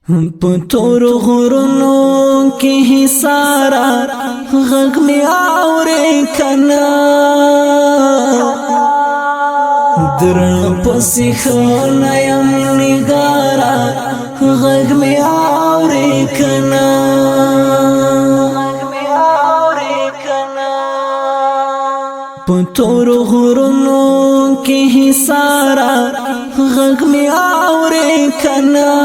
پتور غرونو کی حسارا غږ می اورې کنا در پسې خنایم نگارا غږ می اورې کنا پتور غرونو کی حسارا غږ می اورې کنا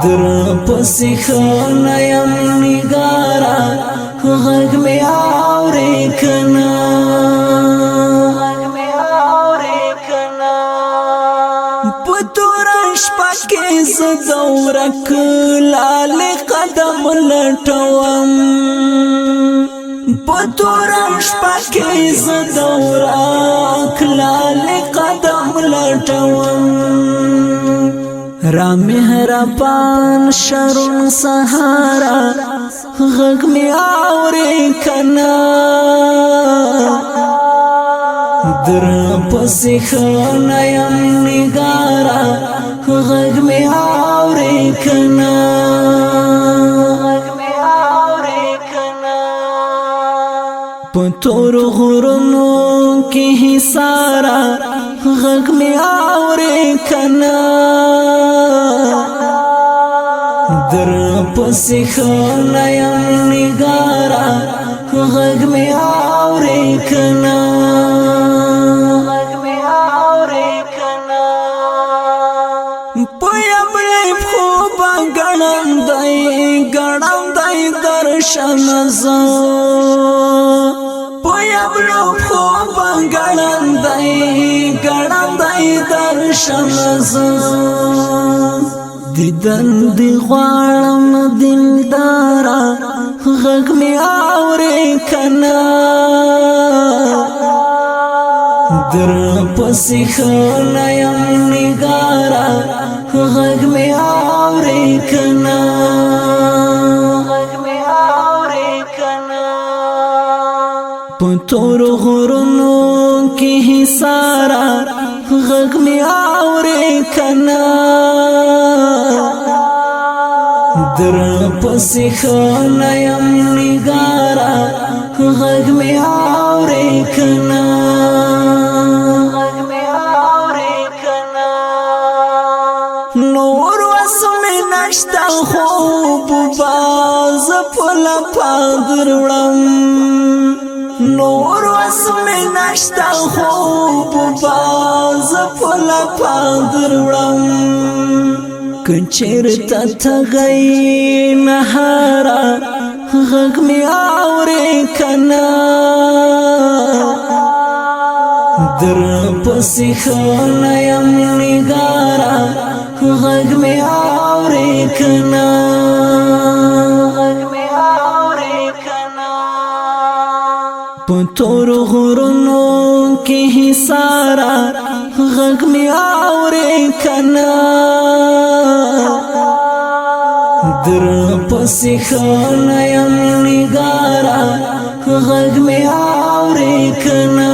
در پسې خنایم نگارا غږ می اورې کنا پتور شپه کې زه ورک لال قدم لټوم پتور شپه کې زه ورک لال قدم لټوم را مهربان شرون سهارا غږ می اورې کنا در پسې خنایم نگارا غږ می اورې کنا پتور غرونو کی حسارا غږ می اورې کنا در پسې خنایم نگارا غږ می اورې کنا پویبلی خوب ګړندی درشن زه پویبلو خوب ګړندی درشن زه دیدن دی غواړم دلدارا غږ می اورې کنا در پسې خنایم نگارا غږ می اورې کنا پتور غرونو کی حسارا غږ می اورې کنا در پسې خنایم نگارا غږ می اورې کنا نور وسمه نشتا خوب باز پل پادر وړم نور وسمه نشتا خوب باز پل پادر وړم کنچر تتغی نهارا غږ می اورې کنا در پسې خنایم نگارا غږ می اورې کنا پتور غرونو کی حسارا غږ می اورې کنا در پسې خنایم نگارا غږ می اورې کنا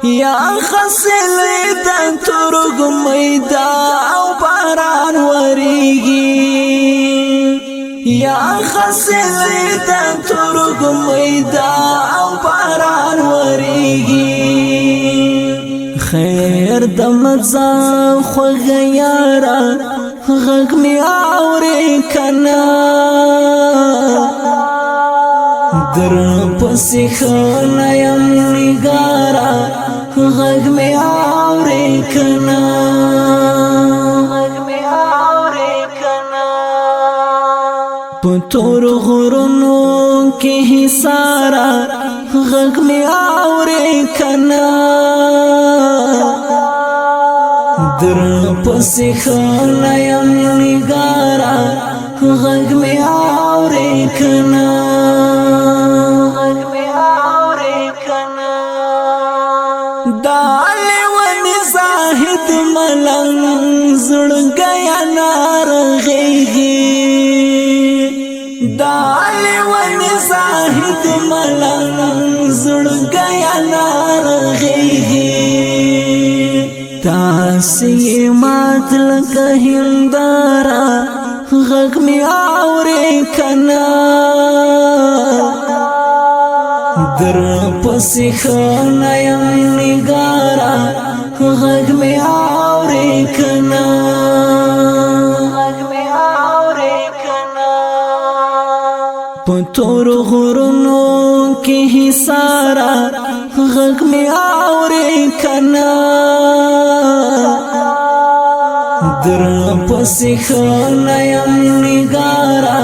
یا خسل د ترګ میدا او باران وریږي یا خسل د ترګ میدا او باران وریږي خیر د مزه خوږ یارا غږ می اورې کنا در پسې خنایم نگارا غږ می اورې کنا پتور غرونو کی حسارا غږ می اورې کنا در پسې خنایم نگارا غږ می اورې کنا زاهد ملنګ زړګیا نارغېږي دال ون زاهد ملنګ زړګیا نارغېږي داسی مات لکه هندارا غږ می اورې کنا در پسې خانه یم نګارا غږ می اورې کنا په تور غرونو کې حصارا غږ می اورې کنا در پسې خانه یم نګارا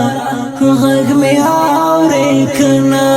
غږ می اورې کنا